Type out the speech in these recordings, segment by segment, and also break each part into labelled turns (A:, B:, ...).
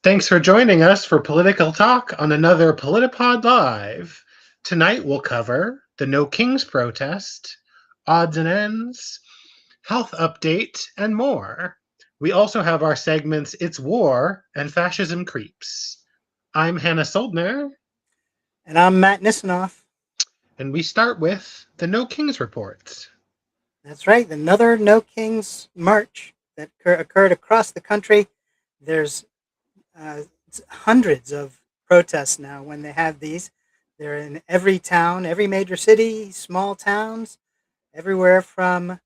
A: Thanks for joining us for political talk on another PolitiPod Live. Tonight we'll cover the No Kings protest, odds and ends, health update, and more. We also have our segments It's War and Fascism Creeps. I'm Hannah Soldner,
B: And I'm Matt Nisanoff.
A: and we start with the No Kings report.
B: That's right, another No Kings march that occurred across the country. There's uh, hundreds of protests now when they have these. They're in every town, every major city, small towns, everywhere from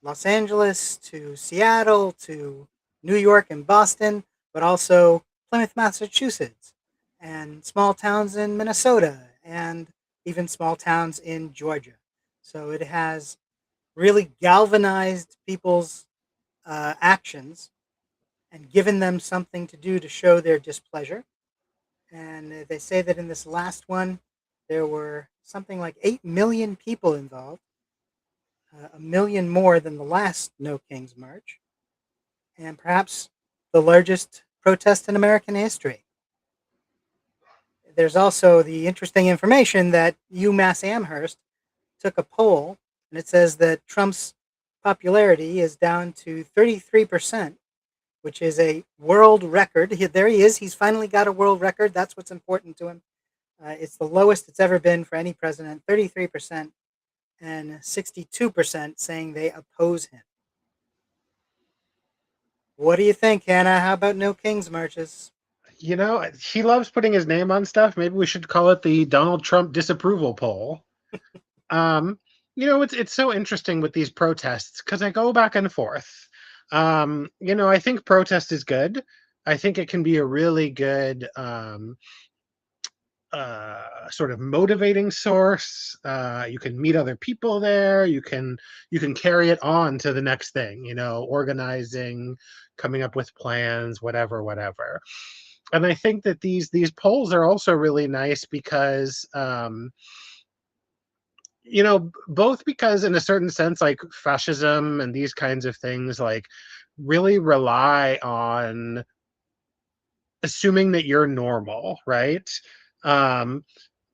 B: Los Angeles to Seattle to New York and Boston, but also Plymouth, Massachusetts, and small towns in Minnesota, and even small towns in Georgia. So it has really galvanized people's actions and given them something to do to show their displeasure. And they say that in this last one, there were something like 8 million people involved, a million more than the last No Kings March, and perhaps the largest protest in American history. There's also the interesting information that UMass Amherst took a poll, and it says that Trump's popularity is down to 33%, which is a world record. There he is. He's finally got a world record. That's what's important to him. It's the lowest it's ever been for any president, 33%, and 62% saying they oppose him. What do you think, Hannah? How about no King's marches?
A: He loves putting his name on stuff. Maybe we should call it the Donald Trump disapproval poll. Um, it's so interesting with these protests because I go back and forth. I think protest is good. I think it can be a really good sort of motivating source. You can meet other people there. You can carry it on to the next thing. Organizing, coming up with plans, whatever. And I think that these polls are also really nice because both because in a certain sense, like fascism and these kinds of things, like really rely on assuming that you're normal, right? Um,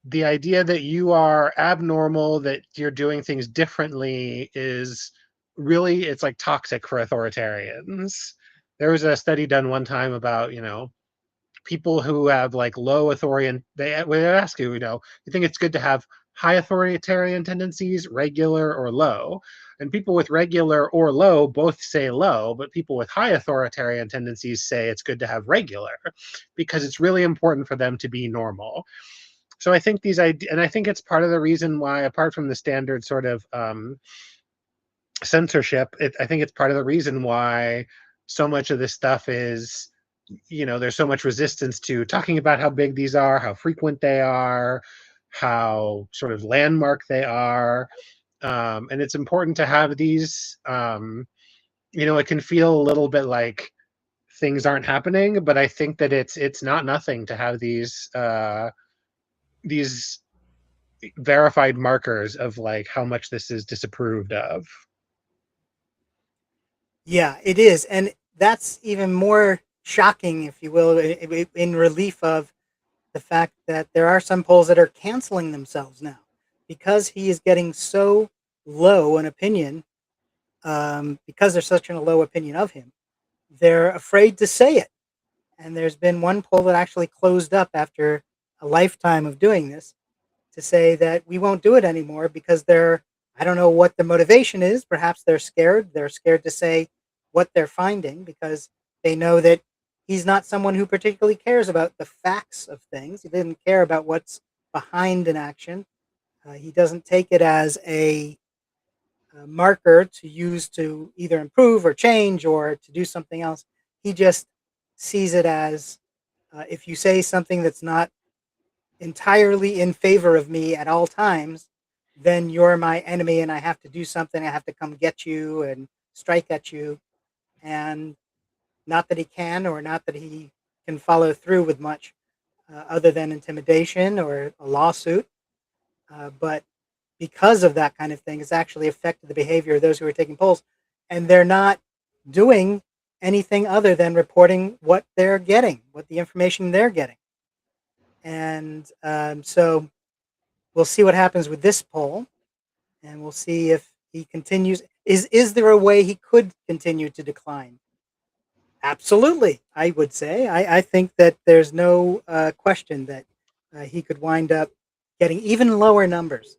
A: the idea that you are abnormal, that you're doing things differently is really, it's like toxic for authoritarians. There was a study done one time about, people who have like low authoritarian, they would ask you, you think it's good to have high authoritarian tendencies, regular or low? And people with regular or low both say low, but people with high authoritarian tendencies say it's good to have regular because it's really important for them to be normal. So I think these ideas, and I think it's part of the reason why, apart from the standard sort of censorship, I think it's part of the reason why so much of this stuff is, there's so much resistance to talking about how big these are, how frequent they are, how sort of landmark they are. And it's important to have these. It can feel a little bit like things aren't happening, but I think that it's not nothing to have these verified markers of like how much this is disapproved of.
B: Yeah, it is. And that's even more shocking, if you will, in relief of the fact that there are some polls that are canceling themselves now because he is getting so low an opinion, because there's such a low opinion of him. They're afraid to say it. And there's been one poll that actually closed up after a lifetime of doing this to say that we won't do it anymore because I don't know what the motivation is. Perhaps they're scared. They're scared to say what they're finding because they know that he's not someone who particularly cares about the facts of things. He doesn't care about what's behind an action. He doesn't take it as a marker to use to either improve or change or to do something else. He just sees it as if you say something that's not entirely in favor of me at all times, then you're my enemy and I have to do something. I have to come get you and strike at you. And not that he can or not that he can follow through with much other than intimidation or a lawsuit. But because of that kind of thing, it's actually affected the behavior of those who are taking polls. And they're not doing anything other than reporting what they're getting, what the information they're getting. And so we'll see what happens with this poll, and we'll see if he continues. Is there a way he could continue to decline? Absolutely, I would say. I think that there's no question that he could wind up getting even lower numbers,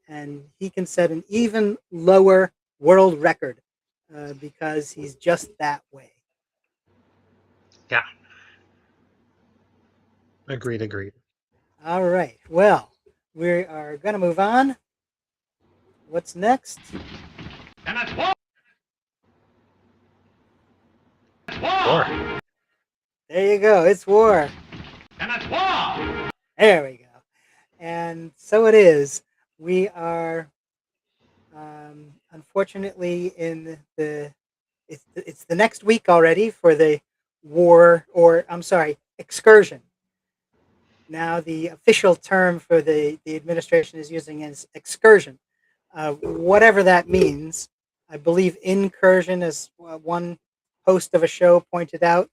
B: and he can set an even lower world record because he's just that way.
A: Yeah, agreed, agreed.
B: All right. Well, we are going to move on. What's next?
C: And that's war.
A: War.
B: There you go. It's war.
C: And that's war.
B: There we go. And so it is. We are unfortunately in it's the next week already for the war, or I'm sorry, excursion. Now the official term for the administration is using is excursion. Whatever that means, I believe incursion, as one host of a show pointed out,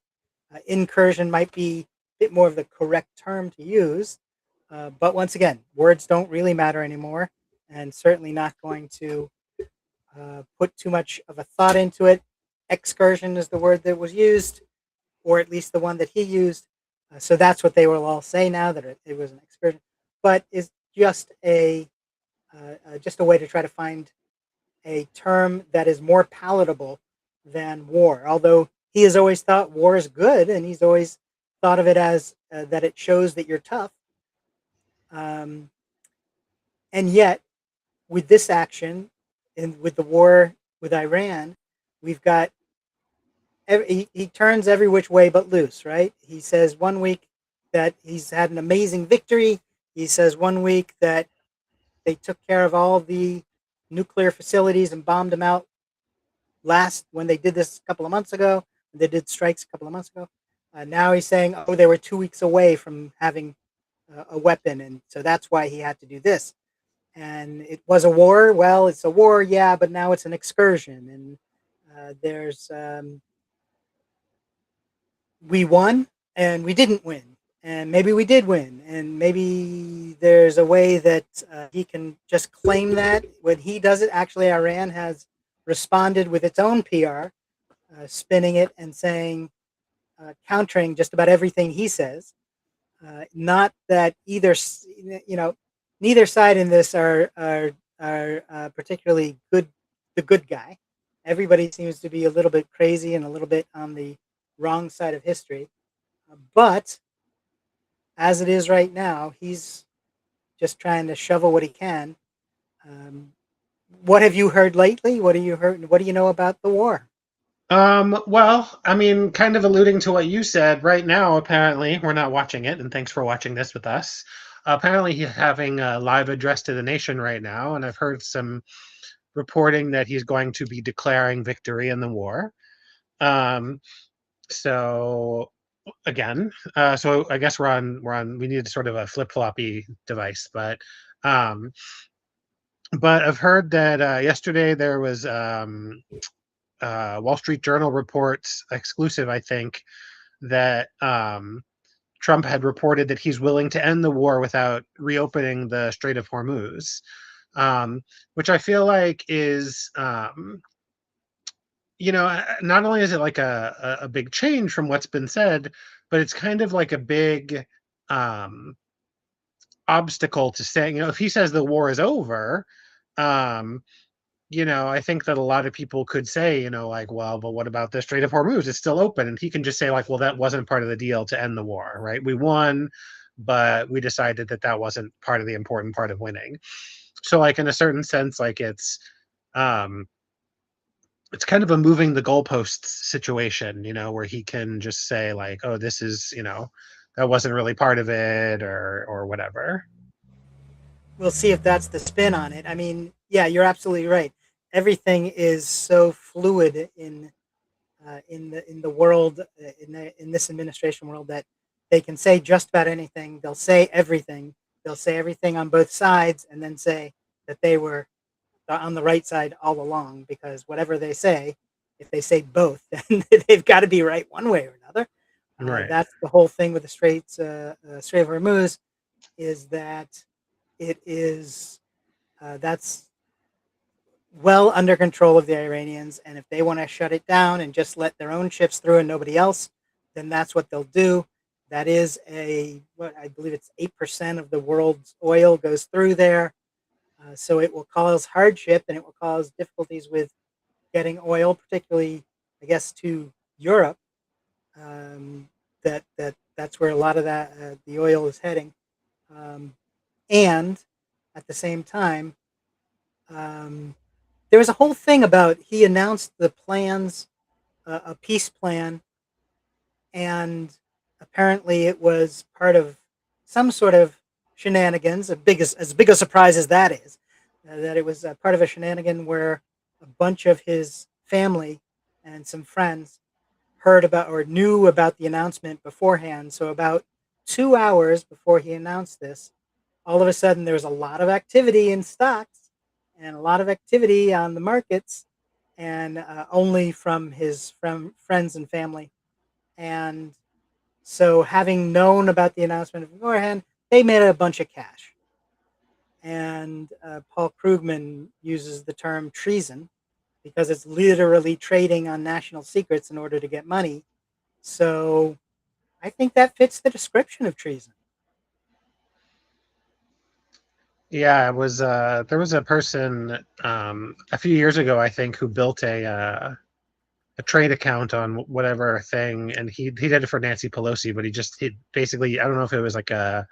B: incursion might be a bit more of the correct term to use. But once again, words don't really matter anymore, and certainly not going to put too much of a thought into it. Excursion is the word that was used, or at least the one that he used. So that's what they will all say now, that it was an excursion, but is just a way to try to find a term that is more palatable than war. Although he has always thought war is good, and he's always thought of it as that it shows that you're tough. Um, and yet, with this action and with the war with Iran, we've got he turns every which way but loose, right? He says one week that he's had an amazing victory. He says one week that they took care of all the nuclear facilities and bombed them out last when they did this a couple of months ago. They did strikes a couple of months ago. Now he's saying, oh, they were 2 weeks away from having a weapon, and so that's why he had to do this. And it was a war. Well, it's a war, yeah, but now it's an excursion, and there's we won and we didn't win, and maybe we did win, and maybe there's a way that he can just claim that when he does it. Actually, Iran has responded with its own PR, spinning it and saying, countering just about everything he says. Not that neither side in this are particularly good, the good guy. Everybody seems to be a little bit crazy and a little bit on the wrong side of history. But as it is right now, he's just trying to shovel what he can. Um, what have you heard lately? What do you heard? What do you know about the war?
A: Well, I mean, kind of alluding to what you said, right now, apparently, we're not watching it, and thanks for watching this with us. Apparently, he's having a live address to the nation right now, and I've heard some reporting that he's going to be declaring victory in the war. Um, so again, so I guess we need sort of a flip-floppy device, um, but I've heard that yesterday there was Wall Street Journal reports exclusive, I think, that Trump had reported that he's willing to end the war without reopening the Strait of Hormuz, which I feel like is, not only is it like a big change from what's been said, but it's kind of like a big um, obstacle to saying, if he says the war is over, um, I think that a lot of people could say, like, well, but what about the Strait of Hormuz? It's still open. And he can just say, like, well, that wasn't part of the deal to end the war, right? We won, but we decided that that wasn't part of the important part of winning. So, like, in a certain sense, like, it's kind of a moving the goalposts situation, where he can just say, like, oh, this is, that wasn't really part of it, or whatever.
B: We'll see if that's the spin on it. I mean, yeah, you're absolutely right. Everything is so fluid in the world, in this administration world, that they can say just about anything. They'll say everything. They'll say everything on both sides, and then say that they were on the right side all along, because whatever they say if they say both, then they've got to be right one way or another.
A: Right.
B: That's the whole thing with the Strait of Hormuz, is that it is that's well under control of the Iranians, and if they want to shut it down and just let their own ships through and nobody else, then that's what they'll do. That is what I believe it's 8% of the world's oil goes through there, so it will cause hardship and it will cause difficulties with getting oil, particularly, I guess, to Europe. Um, that's where a lot of that the oil is heading, um, and at the same time. Um, there was a whole thing about he announced the plans, a peace plan, and apparently it was part of some sort of shenanigans. As big a surprise as that is, that it was part of a shenanigan where a bunch of his family and some friends heard about or knew about the announcement beforehand. So about 2 hours before he announced this, all of a sudden there was a lot of activity in stocks and a lot of activity on the markets, and only from friends and family. And so, having known about the announcement beforehand, they made a bunch of cash. And Paul Krugman uses the term treason because it's literally trading on national secrets in order to get money. So I think that fits the description of treason.
A: Yeah, it was there was a person a few years ago, I think, who built a trade account on whatever thing, and he did it for Nancy Pelosi, but he basically, I don't know if it was like a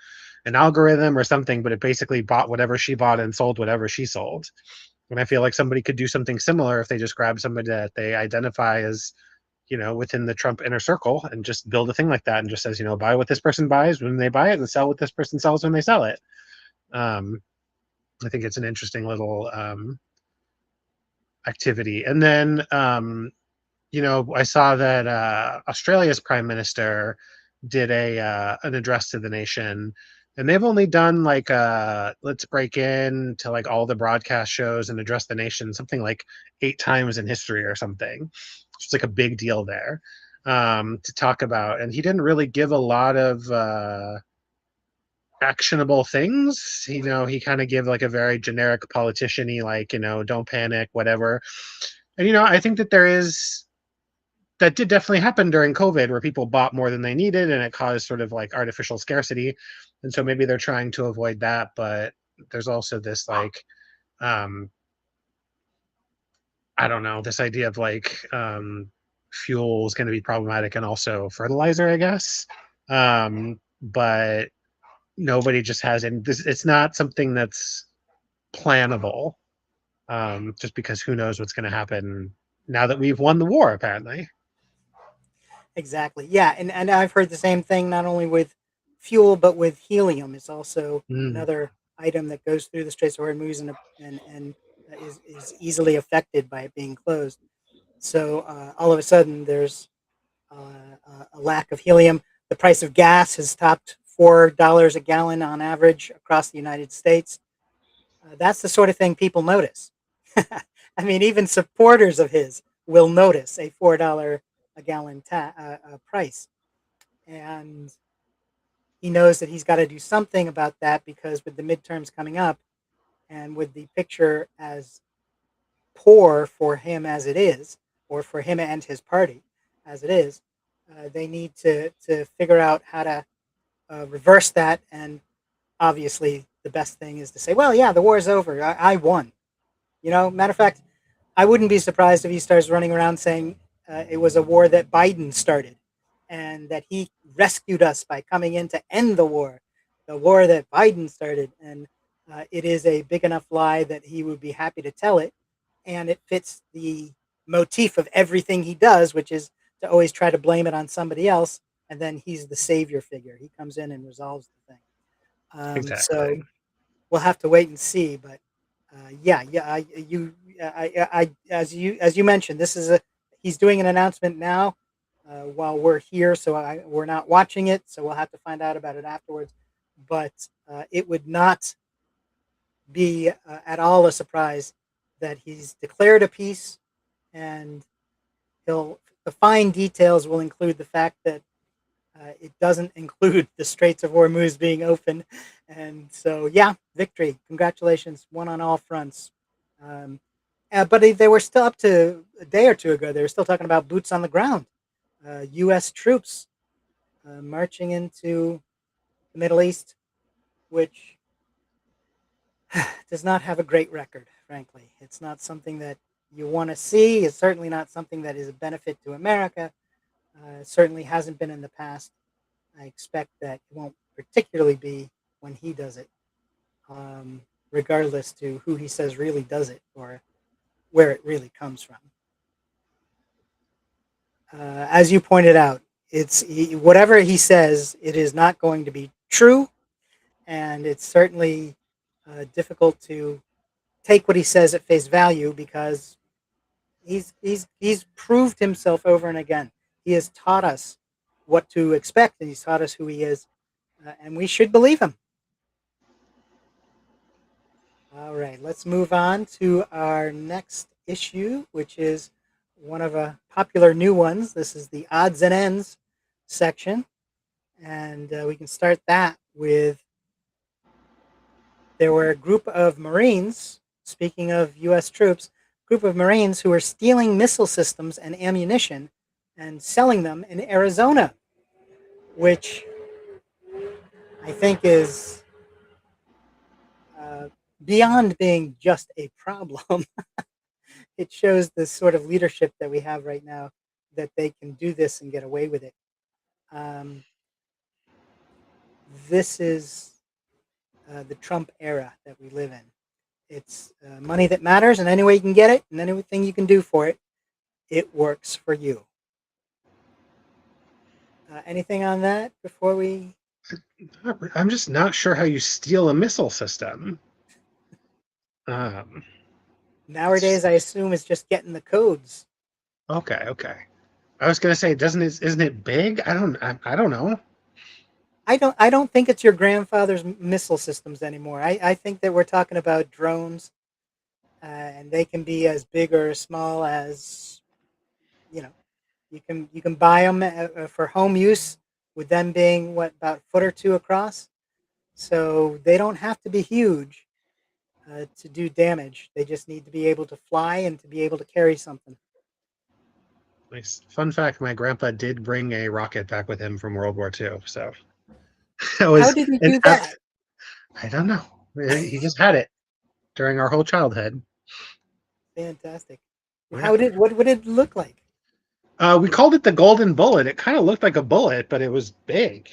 A: an algorithm or something, but it basically bought whatever she bought and sold whatever she sold. And I feel like somebody could do something similar if they just grab somebody that they identify as, within the Trump inner circle and just build a thing like that and just says, buy what this person buys when they buy it and sell what this person sells when they sell it. Um, I think it's an interesting little activity. And then, I saw that Australia's prime minister did a an address to the nation, and they've only done like let's break in to like all the broadcast shows and address the nation something like 8 times in history or something. It's like a big deal there to talk about, and he didn't really give a lot of actionable things. He kind of gave like a very generic politician-y, like, don't panic, whatever. And I think that that did definitely happen during COVID, where people bought more than they needed and it caused sort of like artificial scarcity. And so maybe they're trying to avoid that, but there's also this like um I don't know, this idea of like fuel is going to be problematic, and also fertilizer, I guess. But nobody just has any this it's not something that's plannable, just because who knows what's going to happen now that we've won the war, apparently.
B: Exactly. Yeah, and I've heard the same thing not only with fuel but with helium. It's also
A: Mm,
B: another item that goes through the Straits of Hormuz and is easily affected by it being closed. So all of a sudden there's a lack of helium. The price of gas has topped $4 a gallon on average across the United States. That's the sort of thing people notice. I mean, even supporters of his will notice a $4 a gallon price, and he knows that he's got to do something about that because with the midterms coming up, and with the picture as poor for him as it is, or for him and his party as it is, they need to figure out how to reverse that. And obviously, the best thing is to say, "Well, yeah, the war is over. I won." Matter of fact, I wouldn't be surprised if he starts running around saying it was a war that Biden started and that he rescued us by coming in to end the war that Biden started. And it is a big enough lie that he would be happy to tell it. And it fits the motif of everything he does, which is to always try to blame it on somebody else. And then he's the savior figure. He comes in and resolves the thing. So
A: exactly.
B: we'll have to wait and see. But yeah, as you mentioned, this is a he's doing an announcement now while we're here, so we're not watching it, so we'll have to find out about it afterwards. But it would not be at all a surprise that he's declared a peace, and The fine details will include the fact that it doesn't include the Straits of Hormuz being open. And so, yeah, victory. Congratulations. Won on all fronts. Um, but they were still up to a day or two ago. They were still talking about boots on the ground, U.S. troops marching into the Middle East, which does not have a great record, frankly. It's not something that you want to see. It's certainly not something that is a benefit to America. It certainly hasn't been in the past. I expect that it won't particularly be when he does it, regardless to who he says really does it or where it really comes from. As you pointed out, whatever he says, it is not going to be true, and it's certainly difficult to take what he says at face value because he's proved himself over and again. He has taught us what to expect, and he's taught us who he is, and we should believe him. All right, let's move on to our next issue, which is one of a popular new ones. This is the odds and ends section, and we can start that with there were a group of Marines. Speaking of U.S. troops, group of Marines who were stealing missile systems and ammunition and selling them in Arizona, which I think is uh, beyond being just a problem. It shows the sort of leadership that we have right now that they can do this and get away with it. Um, this is the Trump era that we live in. It's money that matters, and any way you can get it, and anything you can do for it, it works for you. Anything on that before we?
A: I'm just not sure how you steal a missile system. Um,
B: Nowadays, I assume it's just getting the codes.
A: okay. I was gonna say, isn't it big? I don't know.
B: I don't think it's your grandfather's missile systems anymore. I think that we're talking about drones, and they can be as big or as small as you know. You can buy them for home use, with them being what about a foot or two across. So they don't have to be huge to do damage. They just need to be able to fly and to be able to carry something.
A: Nice fun fact: my grandpa did bring a rocket back with him from World War II. So it
B: How
A: was
B: did he
A: an
B: do that?
A: I don't know. He just had it during our whole childhood.
B: Fantastic.
A: Yeah.
B: What did it look like?
A: We called it the Golden Bullet. It kind of looked like a bullet, but it was big.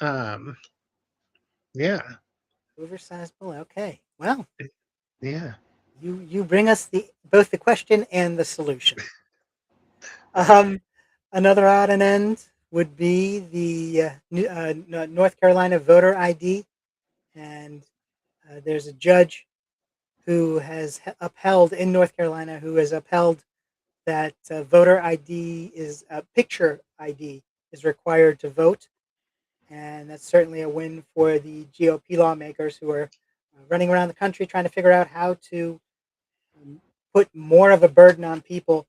A: Um, yeah,
B: Oversized bullet. Okay. Well,
A: yeah.
B: you bring us the both the question and the solution. Um, Another odd and end would be the North Carolina voter ID, and there's a judge who has upheld in North Carolina who has upheld that voter ID is picture ID is required to vote, and that's certainly a win for the GOP lawmakers who are running around the country trying to figure out how to put more of a burden on people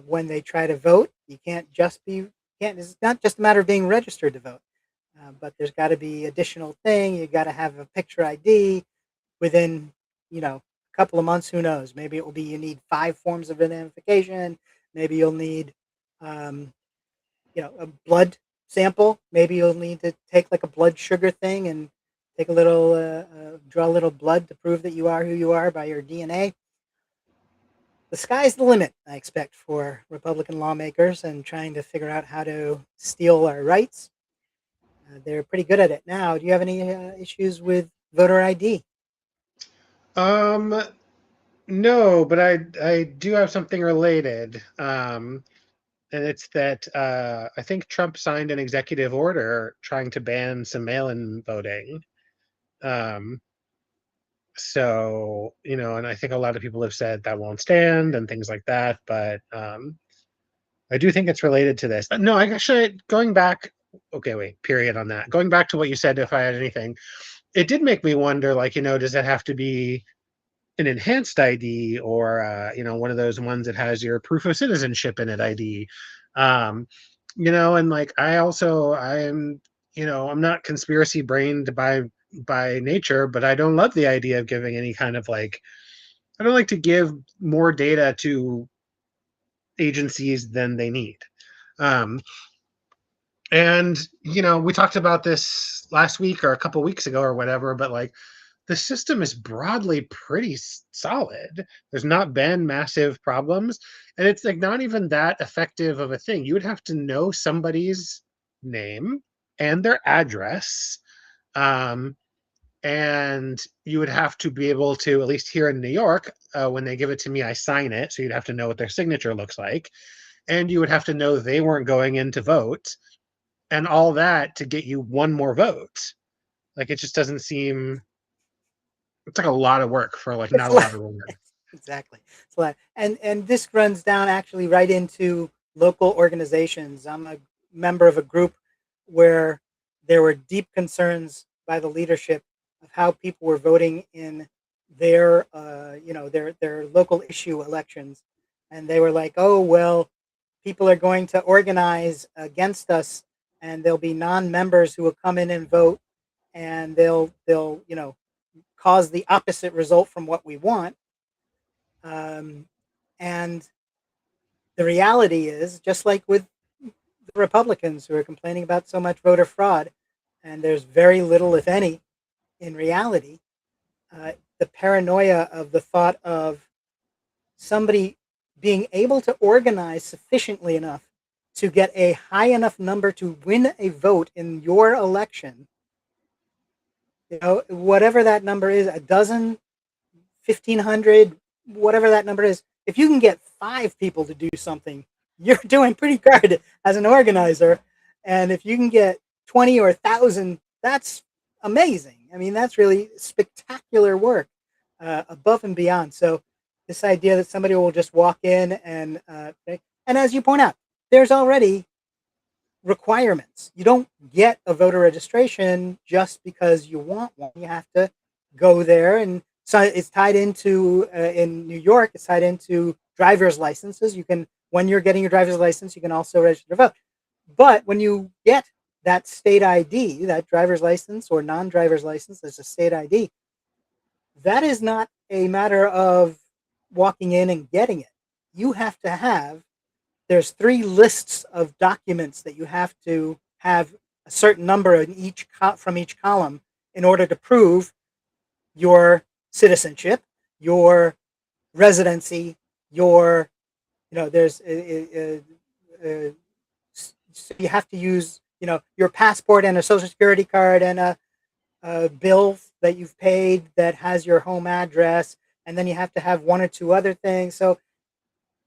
B: when they try to vote. You can't just be can't. It's not just a matter of being registered to vote, but there's got to be additional thing. You got to have a picture ID within a couple of months. Who knows? Maybe it will be you need 5 forms of identification. Maybe you'll need um, a blood sample. Maybe you'll need to take like a blood sugar thing and take a little draw a little blood to prove that you are who you are by your DNA. The sky's the limit, I expect, for Republican lawmakers and trying to figure out how to steal our rights. They're pretty good at it now. Do you have any issues with voter ID?
A: Um, no, but I do have something related. And it's that I think Trump signed an executive order trying to ban some mail-in voting. Um, so and I think a lot of people have said that won't stand and things like that, but I do think it's related to this. No, I actually going back. Okay, wait. Period on that. Going back to what you said, if I had anything, it did make me wonder. Like, does it have to be an enhanced ID, or one of those ones that has your proof of citizenship in it ID. Um, and like I'm not conspiracy brained by nature, but I don't love the idea of giving any kind of like I don't like to give more data to agencies than they need. Um, and we talked about this last week or a couple weeks ago or whatever, but like the system is broadly pretty solid. There's not been massive problems, and it's like not even that effective of a thing. You would have to know somebody's name and their address, um, and you would have to be able to, at least here in New York, when they give it to me, I sign it, so you'd have to know what their signature looks like, and you would have to know they weren't going in to vote, and all that to get you one more vote. Like it just doesn't seem it's like a lot of work for like not
B: It's
A: a lot
B: like
A: of reward.
B: exactly. It's like, and this runs down actually right into local organizations. I'm a member of a group where there were deep concerns by the leadership of how people were voting in their their local issue elections, and they were like, oh well, people are going to organize against us, and there'll be non-members who will come in and vote, and they'll cause the opposite result from what we want. Um, and the reality is, just like with the Republicans who are complaining about so much voter fraud, and there's very little, if any, in reality, the paranoia of the thought of somebody being able to organize sufficiently enough to get a high enough number to win a vote in your election, whatever that number is, a dozen, 1,500, whatever that number is, if you can get 5 people to do something, you're doing pretty good as an organizer. And if you can get 20 or 1,000, that's amazing. I mean, that's really spectacular work, above and beyond. So this idea that somebody will just walk in and as you point out, there's already requirements. You don't get a voter registration just because you want one. You have to go there, and so it's tied into in New York. It's tied into driver's licenses. You can, when you're getting your driver's license, you can also register to vote. But when you get that state ID, that driver's license or non-driver's license as a state ID, that is not a matter of walking in and getting it. You have to have there's 3 lists of documents that you have to have a certain number in from each column in order to prove your citizenship, your residency, your there's so you have to use your passport and a social security card and a bill that you've paid that has your home address, and then you have to have 1 or 2 other things. So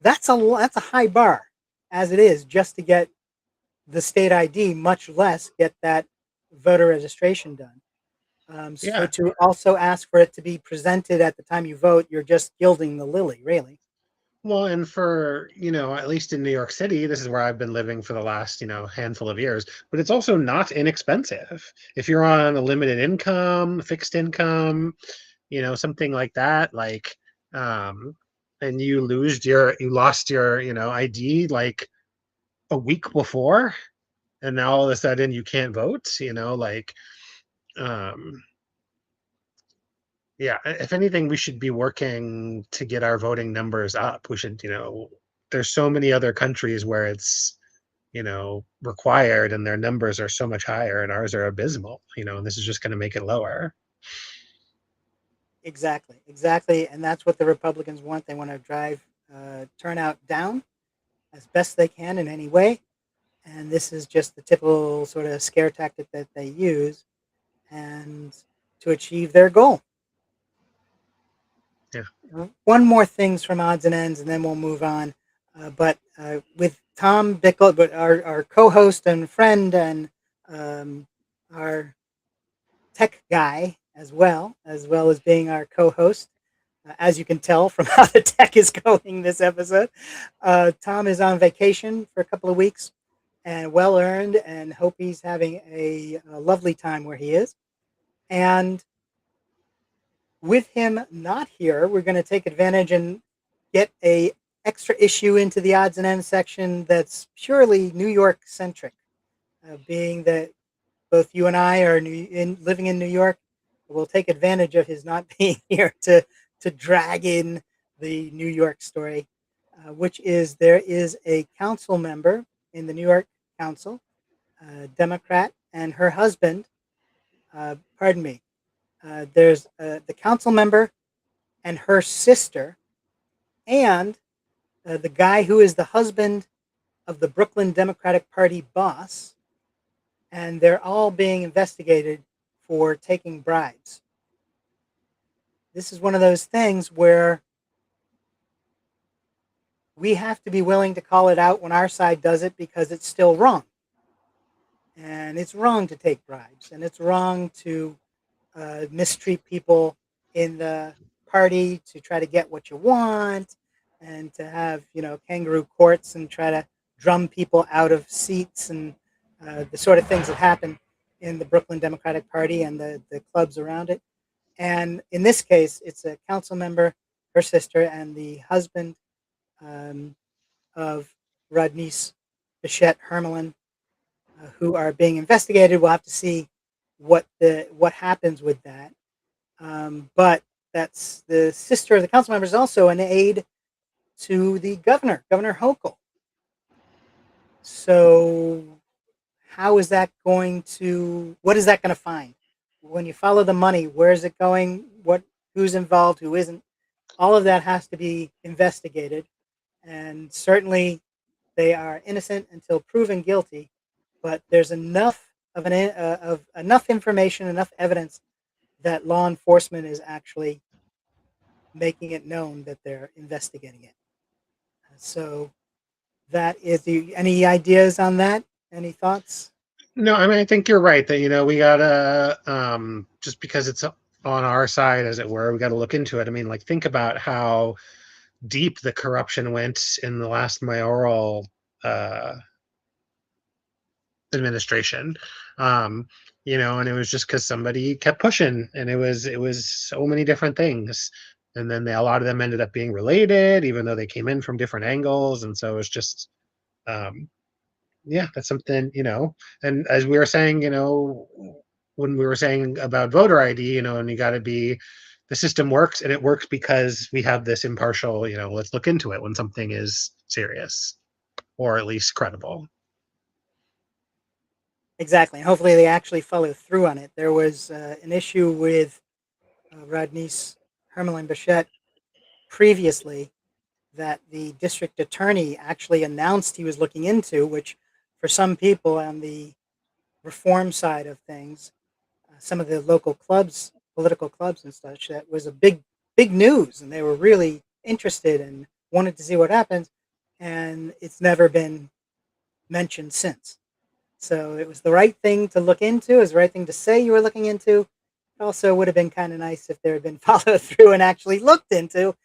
B: that's a high bar as it is just to get the state ID, much less get that voter registration done. So
A: Yeah.
B: to also ask for it to be presented at the time you vote, you're just gilding the lily, really.
A: Well, and for, at least in New York City, this is where I've been living for the last, handful of years, but it's also not inexpensive. If you're on a limited income, fixed income, something like that, like, and you lost your, ID like a week before, and now all of a sudden you can't vote, like, um, yeah, if anything, we should be working to get our voting numbers up. We should, there's so many other countries where it's, required and their numbers are so much higher and ours are abysmal, and this is just going to make it lower.
B: Exactly, exactly, and that's what the Republicans want. They want to drive turnout down as best they can in any way, and this is just the typical sort of scare tactic that they use, and to achieve their goal.
A: Yeah.
B: One more things from odds and ends, and then we'll move on. But with Tom Bickle, but our co-host and friend and um, our tech guy as well as being our co-host, as you can tell from how the tech is going this episode. Tom is on vacation for a couple of weeks, and well earned, and hope he's having a lovely time where he is. And with him not here, we're going to take advantage and get a extra issue into the odds and ends section that's purely New York centric, being that both you and I are living in New York. We'll take advantage of his not being here to drag in the New York story, which is there is a council member in the New York Council, Democrat, and her husband. Pardon me. There's the council member and her sister, and the guy who is the husband of the Brooklyn Democratic Party boss, and they're all being investigated for taking bribes. This is one of those things where we have to be willing to call it out when our side does it because it's still wrong. And it's wrong to take bribes, and it's wrong to mistreat people in the party to try to get what you want, and to have kangaroo courts and try to drum people out of seats, and the sort of things that happen in the Brooklyn Democratic Party and the clubs around it. And in this case, it's a council member, her sister, and the husband of Rodney's Bichette Hermelin, who are being investigated. We'll have to see what happens with that. But that's the sister of the council member is also an aide to the governor, Governor Hochul. So how is that going to? What is that going to find? When you follow the money, where is it going? Who's involved? Who isn't? All of that has to be investigated, and certainly they are innocent until proven guilty. But there's enough of enough information, enough evidence that law enforcement is actually making it known that they're investigating it. So that is any ideas on that? Any thoughts?
A: No, I mean, I think you're right that, we gotta, just because it's on our side, as it were, we gotta look into it. I mean, like, think about how deep the corruption went in the last mayoral administration. And it was just because somebody kept pushing, and it was so many different things. And then a lot of them ended up being related, even though they came in from different angles. And so it's just, um, yeah, that's something. And as we were saying, when we were saying about voter ID, and you got to be, the system works, and it works because we have this impartial, let's look into it when something is serious or at least credible.
B: Exactly. And hopefully they actually follow through on it. There was an issue with Rodney's Hermelin Bichette previously that the district attorney actually announced he was looking into, which for some people on the reform side of things, some of the local clubs, political clubs and such, that was a big news, and they were really interested and wanted to see what happens, and it's never been mentioned since. So it was the right thing to look into. It was the right thing to say you were looking into. It also would have been kind of nice if there had been follow through and actually looked into.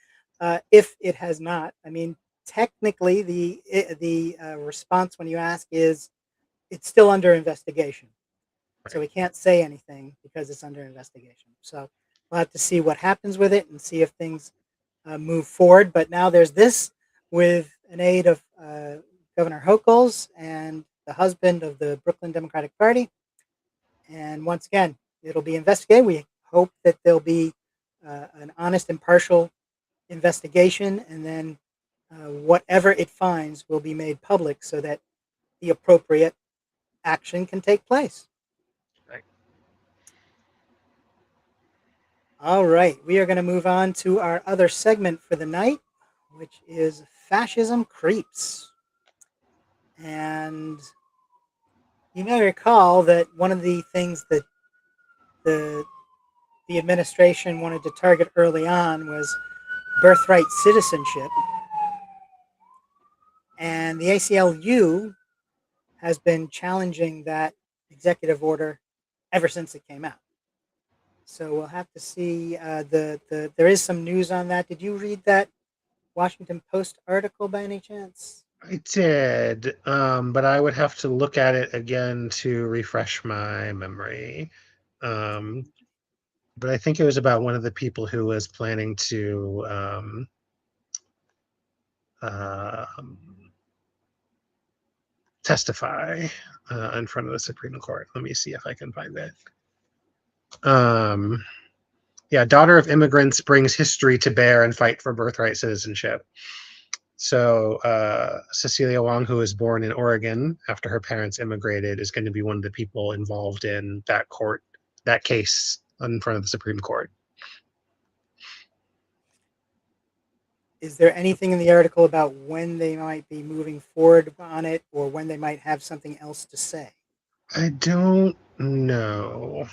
B: If it has not, I mean, technically, the response when you ask is it's still under investigation. So we can't say anything because it's under investigation. So we'll have to see what happens with it and see if things move forward. But now there's this with an aide of Governor Hochul's and the husband of the Brooklyn Democratic Party. And once again, it'll be investigated. We hope that there'll be an honest, impartial investigation, and then whatever it finds will be made public so that the appropriate action can take place.
A: Right.
B: All right, we are going to move on to our other segment for the night, which is Fascism Creeps. And you may recall that one of the things that the administration wanted to target early on was birthright citizenship. And the ACLU has been challenging that executive order ever since it came out. So we'll have to see. There is some news on that. Did you read that Washington Post article by any chance?
A: I did, but I would have to look at it again to refresh my memory. Um, but I think it was about one of the people who was planning to uh, testify in front of the Supreme Court. Let me see if I can find it. Um, yeah, daughter of immigrants brings history to bear and fight for birthright citizenship. So Cecilia Wong, who was born in Oregon after her parents immigrated, is going to be one of the people involved in that case in front of the Supreme Court.
B: Is there anything in the article about when they might be moving forward on it or when they might have something else to say?
A: I don't know.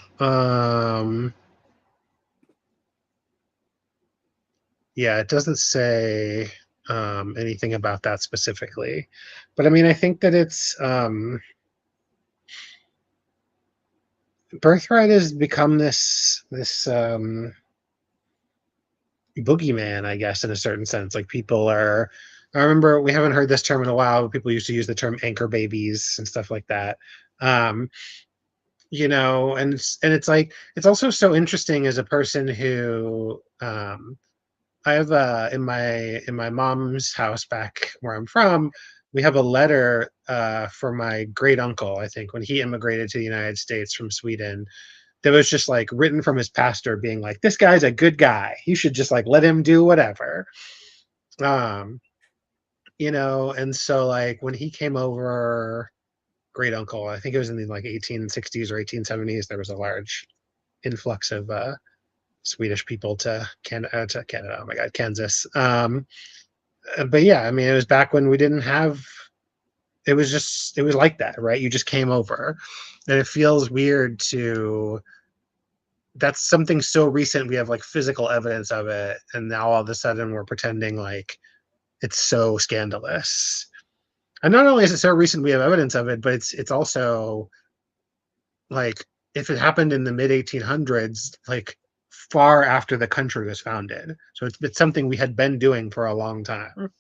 A: Yeah, it doesn't say anything about that specifically. But I mean, I think that it's birthright has become this boogeyman, I guess, in a certain sense. Like people are. I remember we haven't heard this term in a while, but people used to use the term anchor babies and stuff like that. Um, and it's like it's also so interesting as a person who I have in my mom's house back where I'm from. We have a letter for my great uncle, I think, when he immigrated to the United States from Sweden, that was just like written from his pastor being like, this guy's a good guy. You should just like let him do whatever. Um, and so like when he came over, great uncle, I think it was in the like 1860s or 1870s, there was a large influx of Swedish people to Canada. Oh my God, Kansas. But yeah, I mean, it was back when we didn't have. It was like that, right? You just came over, and it feels weird to. That's something so recent. We have like physical evidence of it, and now all of a sudden we're pretending like it's so scandalous. And not only is it so recent we have evidence of it, but it's also like if it happened in the mid 1800s, like far after the country was founded. So it's something we had been doing for a long time.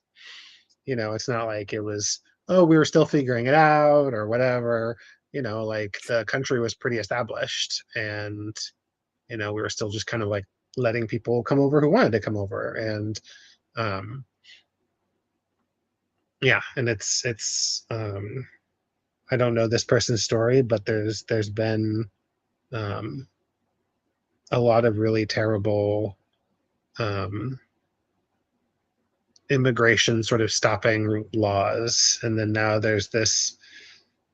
A: It's not like it was, oh, we were still figuring it out or whatever. Like the country was pretty established, and we were still just kind of like letting people come over who wanted to come over. And um yeah, and it's I don't know this person's story, but there's been um a lot of really terrible um immigration sort of stopping laws, and then now there's this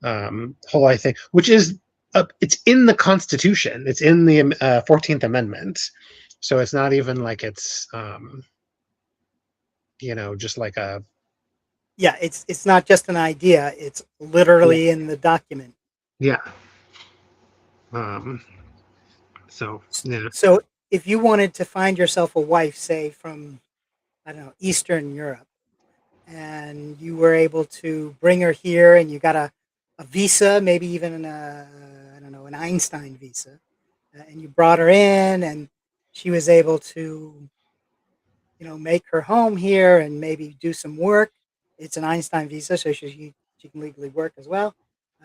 A: whole I think, which is it's in the Constitution. It's in the 14th Amendment, so it's not even like it's just like a
B: Yeah, it's not just an idea; it's
A: yeah
B: literally in the document.
A: yeah. Um, so yeah
B: So, if you wanted to find yourself a wife, say from I don't know Eastern Europe, and you were able to bring her here, and you got a visa, maybe even I don't know an Einstein visa, and you brought her in, and she was able to make her home here and maybe do some work. It's an Einstein visa, so she can legally work as well.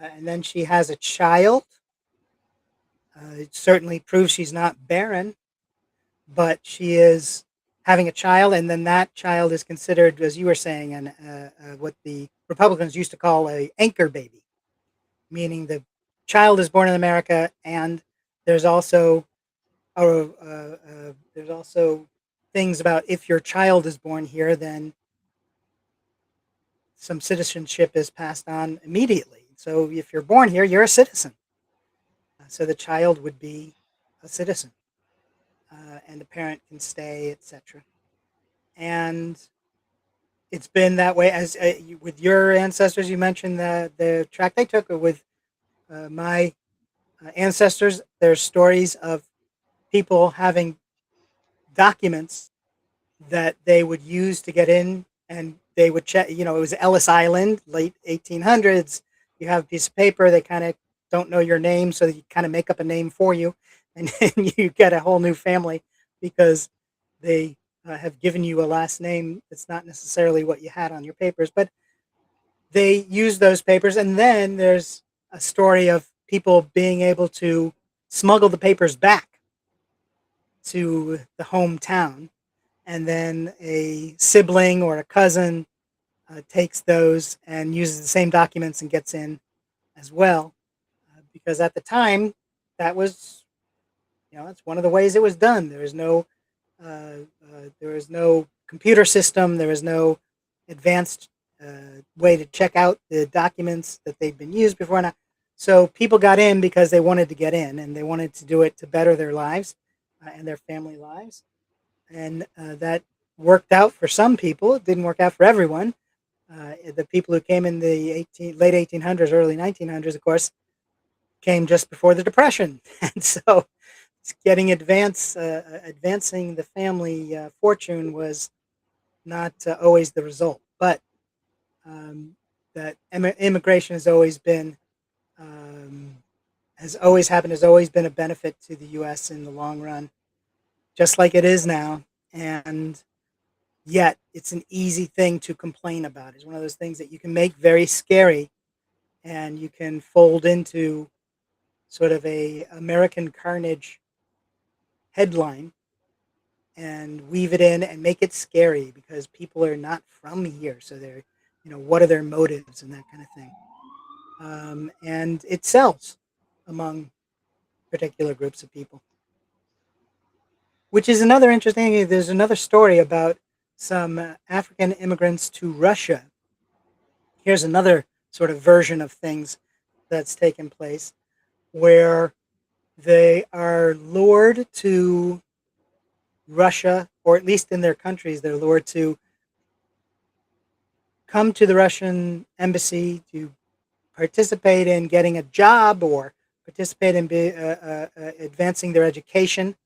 B: And then she has a child. It certainly proves she's not barren, but she is having a child, and then that child is considered, as you were saying, what the Republicans used to call a anchor baby, meaning the child is born in America, and there's also there's also things about if your child is born here, then some citizenship is passed on immediately. So if you're born here, you're a citizen. So the child would be a citizen, and the parent can stay, etc. And it's been that way as with your ancestors. You mentioned the track they took with my ancestors. There's stories of people having documents that they would use to get in, and they would check. It was Ellis Island, late 1800s. You have a piece of paper. They kind of don't know your name, so you kind of make up a name for you, and then you get a whole new family because they have given you a last name that's not necessarily what you had on your papers, but they use those papers. And then there's a story of people being able to smuggle the papers back to the hometown, and then a sibling or a cousin takes those and uses the same documents and gets in as well. Because at the time, that was, that's one of the ways it was done. There was no computer system. There was no advanced way to check out the documents that they'd been used before. Now, so people got in because they wanted to get in, and they wanted to do it to better their lives and their family lives, and that worked out for some people. It didn't work out for everyone. The people who came in the late 1800s, early 1900s, of course, came just before the Depression, and so getting advancing the family fortune was not always the result. But that immigration has always been has always happened, has always been a benefit to the U.S. in the long run, just like it is now. And yet, it's an easy thing to complain about. It's one of those things that you can make very scary, and you can fold into sort of a American carnage headline and weave it in and make it scary because people are not from here. So they're, what are their motives and that kind of thing. And it sells among particular groups of people, which is another interesting. There's another story about some African immigrants to Russia. Here's another sort of version of things that's taken place where they are lured to Russia, or at least in their countries, they're lured to come to the Russian embassy to participate in getting a job or participate in advancing their education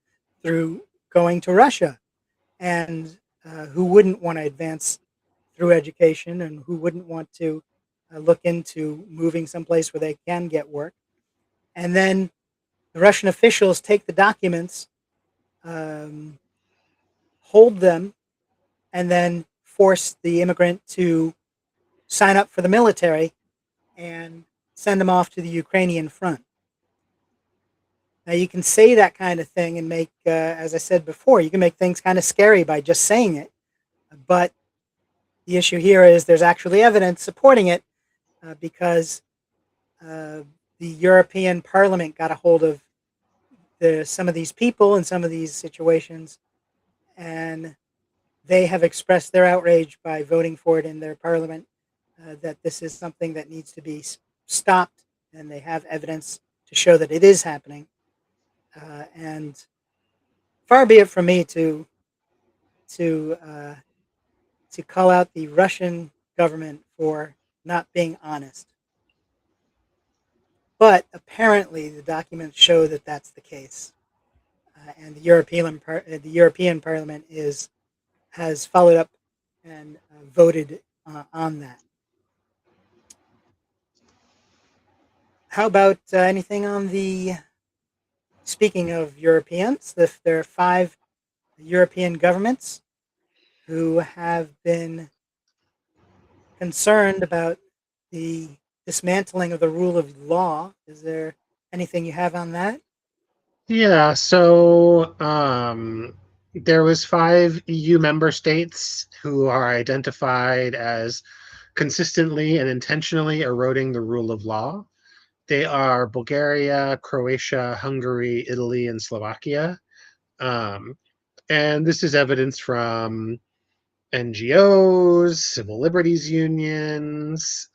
B: through going to Russia. And who wouldn't want to advance through education, and who wouldn't want to look into moving someplace where they can get work? And then the Russian officials take the documents, hold them, and then force the immigrant to sign up for the military and send them off to the Ukrainian front. Now, you can say that kind of thing and make, as I said before, you can make things kind of scary by just saying it. But the issue here is there's actually evidence supporting it because the European Parliament got a hold of some of these people in some of these situations, and they have expressed their outrage by voting for it in their parliament, that this is something that needs to be stopped, and they have evidence to show that it is happening. And far be it from me to call out the Russian government for not being honest. But apparently, the documents show that that's the case, and the European Parliament has followed up and voted on that. How about anything on the? Speaking of Europeans, there are 5 European governments who have been concerned about the dismantling of the rule of law. Is there anything you have on that?
A: Yeah, so there was 5 EU member states who are identified as consistently and intentionally eroding the rule of law. They are Bulgaria, Croatia, Hungary, Italy, and Slovakia. Um, and this is evidence from NGOs, civil liberties unions,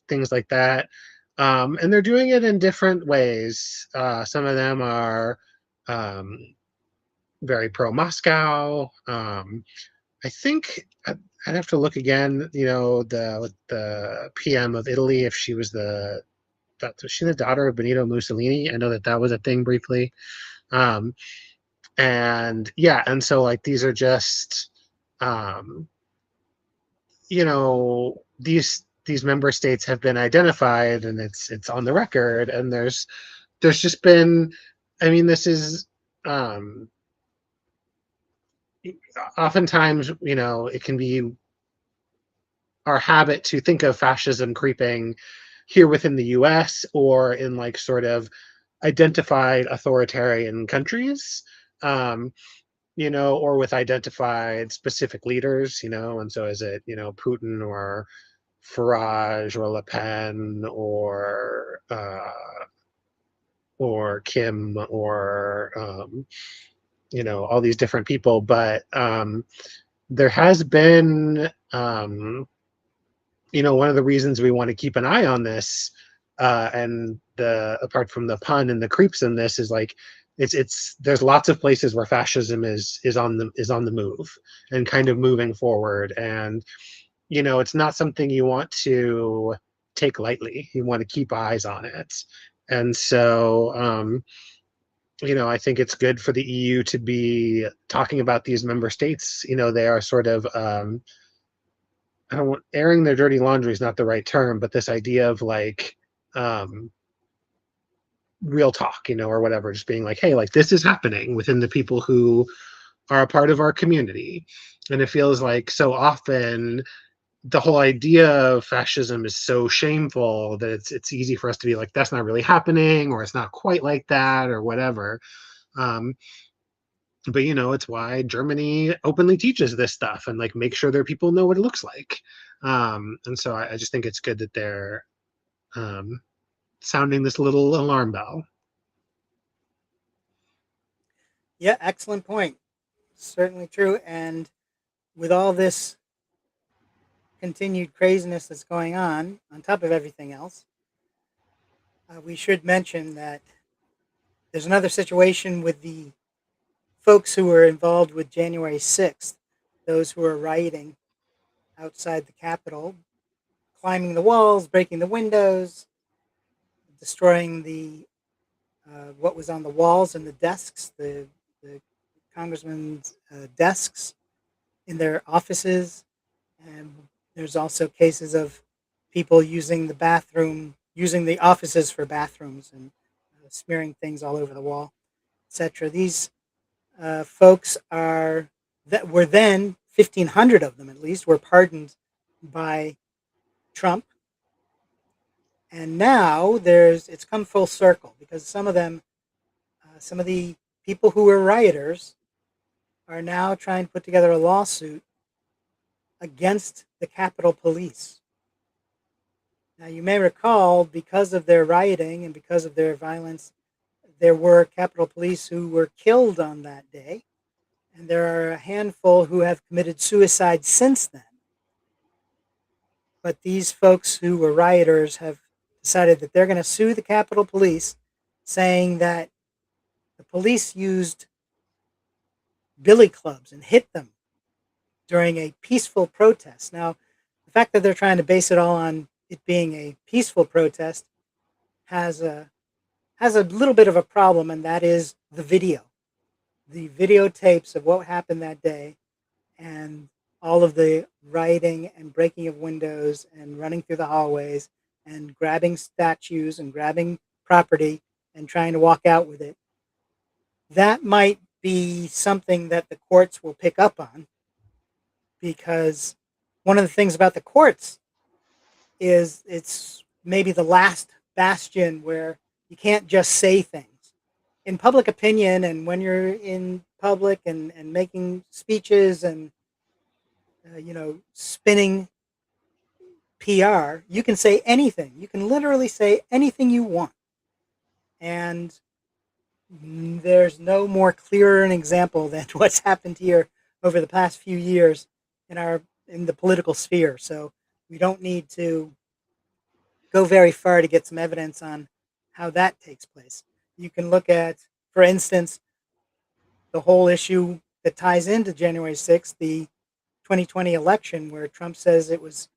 A: things like that. And they're doing it in different ways. Some of them are very pro Moscow. I think I'd have to look again. The PM of Italy, if she was was she the daughter of Benito Mussolini? I know that was a thing briefly. Um, and yeah, and so like these are just um, these member states have been identified, and it's on the record, and there's just been, I mean, this is oftentimes, it can be our habit to think of fascism creeping here within the US or in like sort of identified authoritarian countries. um, or with identified specific leaders, and so is it, Putin or Farage or Le Pen or Kim or all these different people, but there has been one of the reasons we want to keep an eye on this, and apart from the pun and the creeps in this, is like it's there's lots of places where fascism is on the move and kind of moving forward, and it's not something you want to take lightly. You want to keep eyes on it, and so I think it's good for the EU to be talking about these member states. They are sort of I don't want airing their dirty laundry is not the right term, but this idea of like um real talk, or whatever, just being like, hey, like this is happening within the people who are a part of our community. And it feels like so often the whole idea of fascism is so shameful that it's easy for us to be like, that's not really happening, or it's not quite like that, or whatever. Um, but it's why Germany openly teaches this stuff and like make sure their people know what it looks like. And so I just think it's good that they're um, sounding this little alarm bell.
B: Yeah, excellent point. Certainly true. And with all this continued craziness that's going on top of everything else, we should mention that there's another situation with the folks who were involved with January 6th, those who were rioting outside the Capitol, climbing the walls, breaking the windows, destroying the what was on the walls and the desks, the congressmen's desks in their offices. And there's also cases of people using using the offices for bathrooms and smearing things all over the wall, etc. These folks were then 1,500 of them at least were pardoned by Trump, and now it's come full circle because some of the people who were rioters are now trying to put together a lawsuit against the Capitol Police. Now, you may recall, because of their rioting and because of their violence, there were Capitol Police who were killed on that day, and there are a handful who have committed suicide since then. But these folks who were rioters have decided that they're going to sue the Capitol Police, saying that the police used billy clubs and hit them during a peaceful protest. Now, the fact that they're trying to base it all on it being a peaceful protest has a little bit of a problem, and that is the videotapes of what happened that day, and all of the rioting and breaking of windows and running through the hallways and grabbing statues and grabbing property and trying to walk out with it. That might be something that the courts will pick up on, because one of the things about the courts is it's maybe the last bastion where you can't just say things. In public opinion, and when you're in public and making speeches and spinning PR, you can say anything. You can literally say anything you want, and there's no more clearer an example than what's happened here over the past few years in the political sphere. So we don't need to go very far to get some evidence on how that takes place. You can look at, for instance, the whole issue that ties into January 6th, the 2020 election, where Trump says it was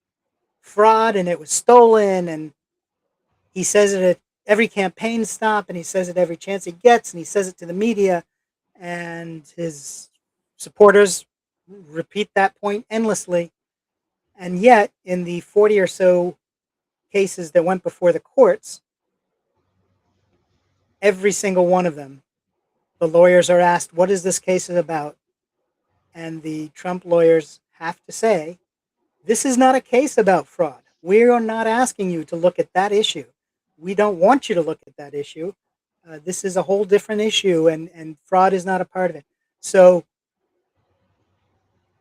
B: fraud and it was stolen, and he says it at every campaign stop, and he says it every chance he gets, and he says it to the media, and his supporters repeat that point endlessly. And yet, in the 40 or so cases that went before the courts, every single one of them, the lawyers are asked, what is this case about? And the Trump lawyers have to say, this is not a case about fraud. We are not asking you to look at that issue. We don't want you to look at that issue. This is a whole different issue, and fraud is not a part of it. So,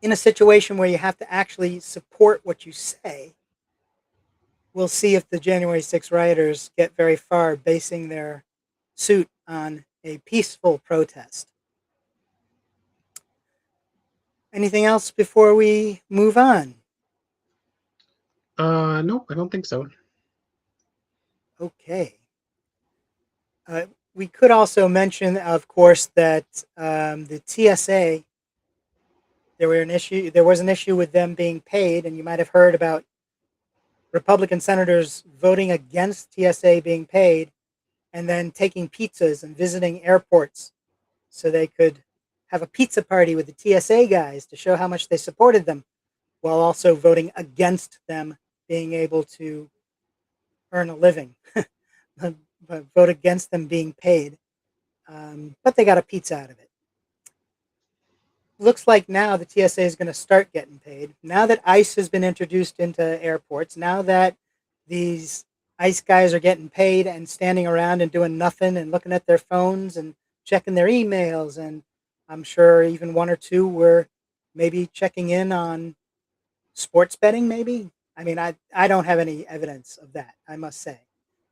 B: in a situation where you have to actually support what you say, we'll see if the January 6 rioters get very far basing their suit on a peaceful protest. Anything else before we move on?
A: No, I don't think so.
B: Okay. We could also mention, of course, that the TSA, there was an issue with them being paid, and you might have heard about Republican senators voting against TSA being paid and then taking pizzas and visiting airports so they could have a pizza party with the TSA guys to show how much they supported them, while also voting against them being able to earn a living, but vote against them being paid. But they got a pizza out of it. Looks like now the TSA is going to start getting paid. Now that ICE has been introduced into airports, now that these ICE guys are getting paid and standing around and doing nothing and looking at their phones and checking their emails, and I'm sure even one or two were maybe checking in on sports betting, maybe. I mean, I don't have any evidence of that, I must say.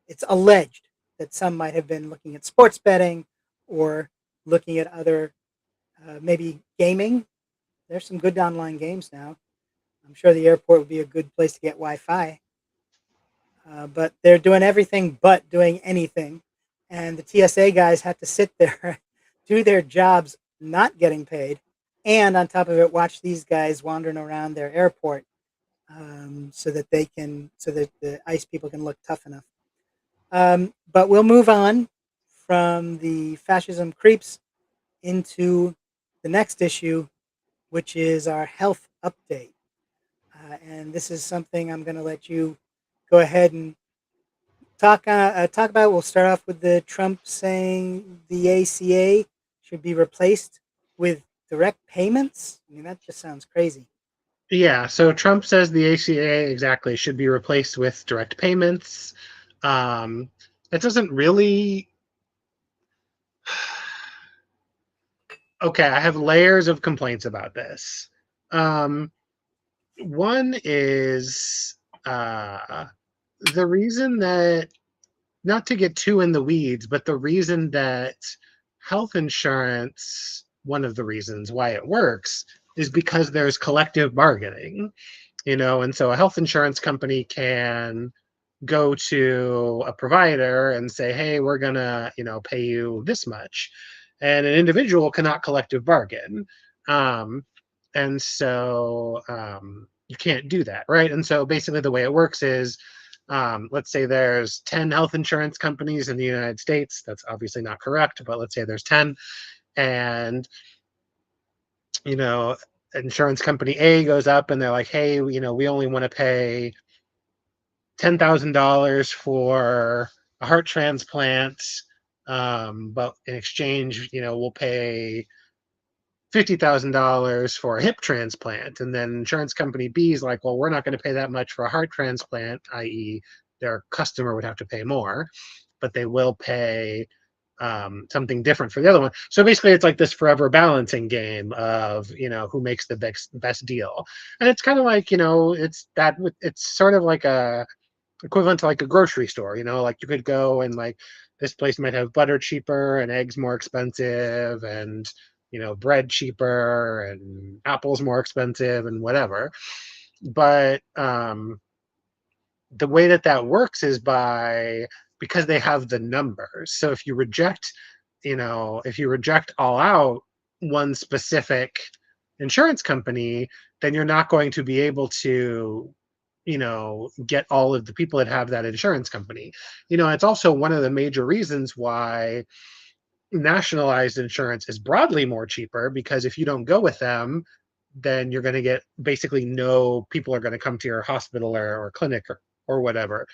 B: It's alleged that some might have been looking at sports betting or looking at other, maybe gaming. There's some good online games now. I'm sure the airport would be a good place to get Wi-Fi. But they're doing everything but doing anything. And the TSA guys have to sit there, do their jobs, not getting paid, and on top of it, watch these guys wandering around their airport, so that the ICE people can look tough enough. But we'll move on from the fascism creeps into the next issue, which is our health update. And this is something I'm going to let you go ahead and talk about. We'll start off with the Trump saying the ACA should be replaced with direct payments. I mean, that just sounds crazy.
A: Yeah, so Trump says the ACA exactly should be replaced with direct payments. It doesn't really. Okay, I have layers of complaints about this. Um, One is the reason that, not to get too in the weeds, but the reason that health insurance, one of the reasons why it works, is because there's collective bargaining, and so a health insurance company can go to a provider and say, hey, we're gonna, pay you this much. And an individual cannot collective bargain. Um, and so you can't do that, right? And so basically the way it works is, let's say there's 10 health insurance companies in the United States. That's obviously not correct, but let's say there's 10. And, you know, insurance company A goes up and they're like, hey, we only want to pay $10,000 for a heart transplant, but in exchange, we'll pay $50,000 for a hip transplant. And then insurance company B is like, well, we're not going to pay that much for a heart transplant, i.e., their customer would have to pay more, but they will pay something different for the other one. So basically, it's like this forever balancing game of who makes the best deal, and it's kind of like it's sort of like a equivalent to like a grocery store. Like you could go and like this place might have butter cheaper and eggs more expensive and bread cheaper and apples more expensive and whatever. But the way that works is because they have the numbers. So if you reject all out one specific insurance company, then you're not going to be able to get all of the people that have that insurance company. It's also one of the major reasons why nationalized insurance is broadly more cheaper, because if you don't go with them, then you're going to get basically no people are going to come to your hospital or clinic or whatever,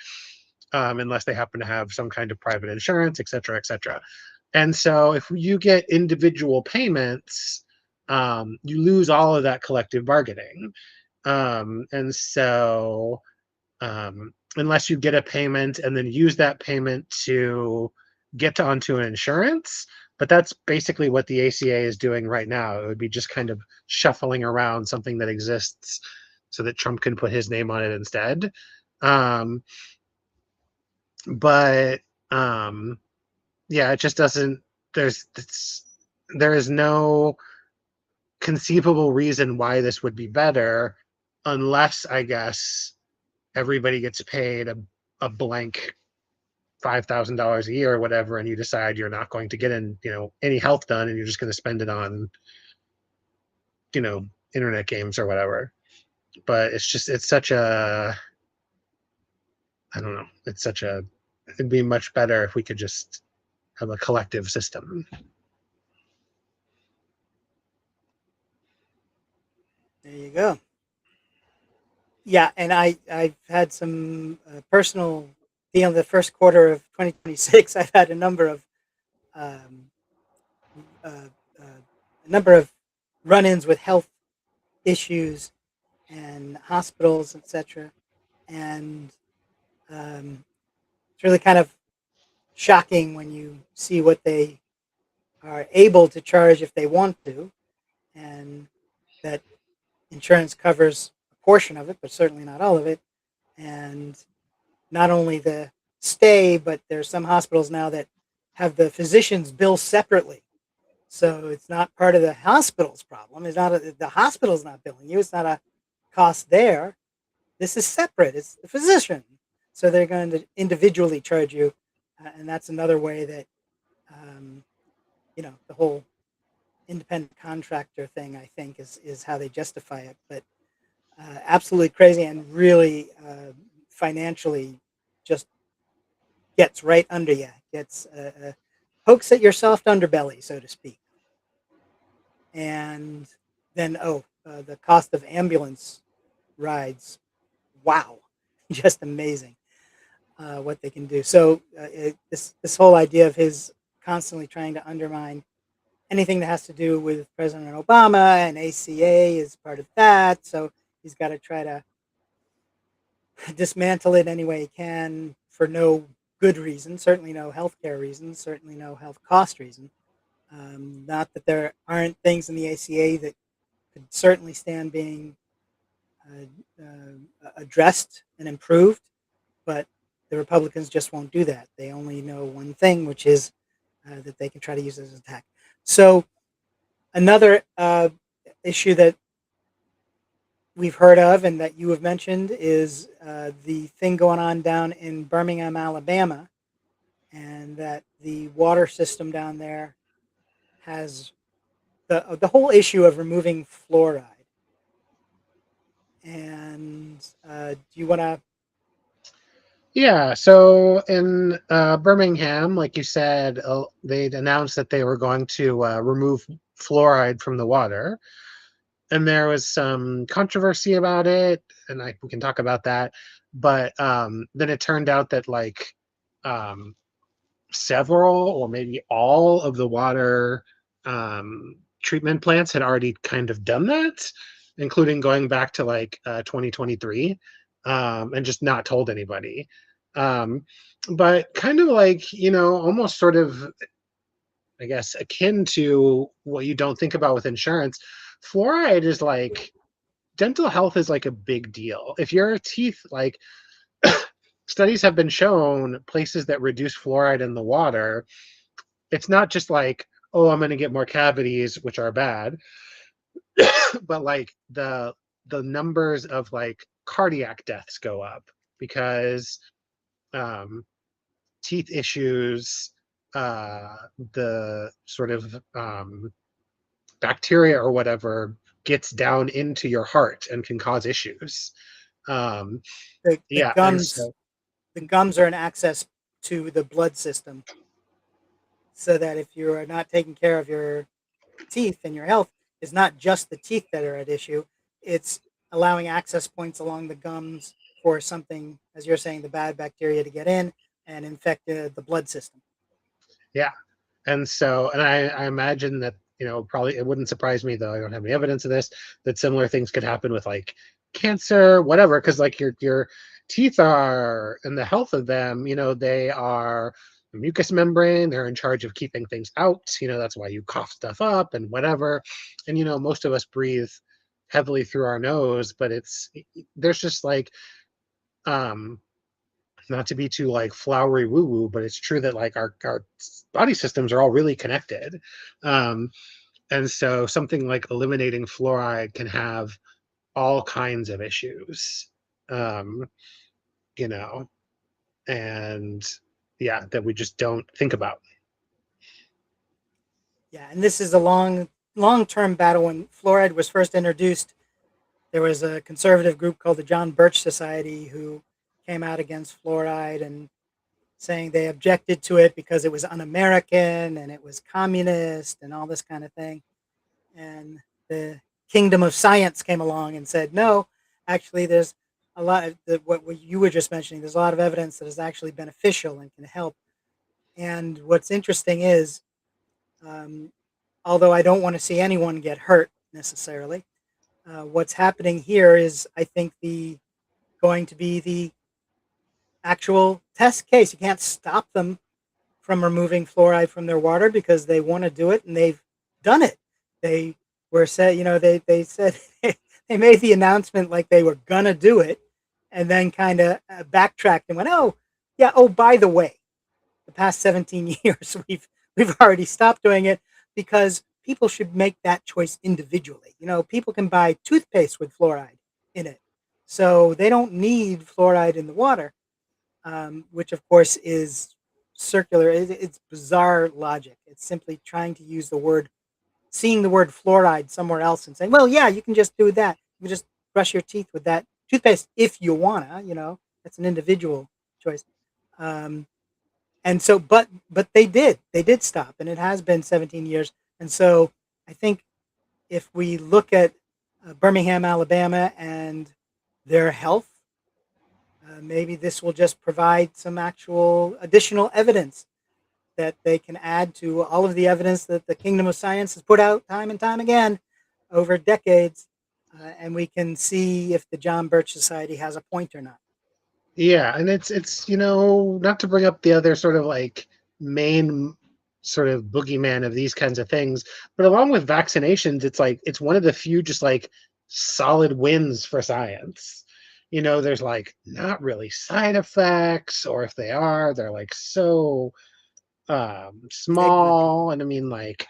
A: unless they happen to have some kind of private insurance, et cetera, et cetera. And so if you get individual payments, you lose all of that collective bargaining. And so unless you get a payment and then use that payment to get onto an insurance. But that's basically what the ACA is doing right now. It would be just kind of shuffling around something that exists so that Trump can put his name on it instead. Um, but yeah, it just doesn't. There's there is no conceivable reason why this would be better, unless I guess everybody gets paid a blank $5,000 a year or whatever, and you decide you're not going to get any health done, and you're just going to spend it on you know internet games or whatever. But it's such a I don't know. It's such a it'd be much better if we could just have a collective system.
B: There you go. Yeah, and I've had some personal deal in the first quarter of 2026. I've had um, uh, a number of run-ins with health issues and hospitals, etc. And it's really kind of shocking when you see what they are able to charge if they want to, and that insurance covers a portion of it, but certainly not all of it. And not only the stay, but there's some hospitals now that have the physicians bill separately. So it's not part of the hospital's problem. It's not the hospital's not billing you. It's not a cost there. This is separate. It's the physician. So they're going to individually charge you, and that's another way that um, the whole independent contractor thing. I think is how they justify it. But absolutely crazy and really financially just gets right under you, gets pokes at your soft underbelly, so to speak. And then, the cost of ambulance rides, wow, just amazing what they can do. So this whole idea of his constantly trying to undermine anything that has to do with President Obama and ACA is part of that. So he's got to try to dismantle it any way he can for no good reason, certainly no healthcare reason, certainly no health cost reason. Not that there aren't things in the ACA that could certainly stand being addressed and improved, but the Republicans just won't do that. They only know one thing, which is that they can try to use it as an attack. So another issue that we've heard of and that you have mentioned is the thing going on down in Birmingham, Alabama, and that the water system down there has the whole issue of removing fluoride. And do you want to?
A: Yeah, so in Birmingham, like you said, they'd announced that they were going to remove fluoride from the water, and there was some controversy about it, and we can talk about that. But then it turned out that um, several or maybe all of the water treatment plants had already kind of done that, including going back to 2023, and just not told anybody. Um, but kind of almost sort of, I guess, akin to what you don't think about with insurance, fluoride is dental health is like a big deal. If your teeth, studies have been shown places that reduce fluoride in the water, it's not just oh, I'm going to get more cavities, which are bad, but the numbers of cardiac deaths go up because um, teeth issues, the sort of bacteria or whatever gets down into your heart and can cause issues. Um,
B: The
A: yeah, and
B: gums
A: so
B: the gums are an access to the blood system, so that if you are not taking care of your teeth and your health, is not just the teeth that are at issue. It's allowing access points along the gums for something, as you're saying, the bad bacteria to get in and infect the blood system.
A: yeah, and I imagine that probably it wouldn't surprise me, though I don't have any evidence of this, that similar things could happen with cancer, whatever, because your teeth are, and the health of them, they are mucous membrane. They're in charge of keeping things out. That's why you cough stuff up and whatever. And most of us breathe heavily through our nose, but there's just like um not to be too like flowery woo woo, but it's true that like our body systems are all really connected. Um and so something like eliminating fluoride can have all kinds of issues. Um you know and yeah, that we just don't think about.
B: Yeah, and this is a long-term battle. When fluoride was first introduced, there was a conservative group called the John Birch Society who came out against fluoride and saying they objected to it because it was un-American and it was communist and all this kind of thing. And the kingdom of science came along and said, no, actually, there's a lot of what you were just mentioning. There's a lot of evidence that is actually beneficial and can help. And what's interesting is, um, although I don't want to see anyone get hurt necessarily, what's happening here is, I think, the going to be the actual test case. You can't stop them from removing fluoride from their water because they want to do it, and they've done it. They were said, they said they made the announcement like they were gonna do it, and then kind of backtracked and went, "Oh, yeah. Oh, by the way, the past 17 years we've already stopped doing it because people should make that choice individually. People can buy toothpaste with fluoride in it, so they don't need fluoride in the water." Which of course is circular. It's bizarre logic. It's simply trying to use seeing the word fluoride somewhere else and saying, well, yeah, you can just do that. You can just brush your teeth with that toothpaste if you wanna. That's an individual choice. Um, and so, but they did stop, and it has been 17 years. And so, I think if we look at Birmingham, Alabama, and their health, maybe this will just provide some actual additional evidence that they can add to all of the evidence that the Kingdom of Science has put out time and time again over decades, and we can see if the John Birch Society has a point or not.
A: Yeah, and it's not to bring up the other sort of like main sort of boogeyman of these kinds of things, but along with vaccinations, it's one of the few just like solid wins for science. There's like not really side effects, or if they are, they're like so
B: Negligible.
A: small. And I mean, like,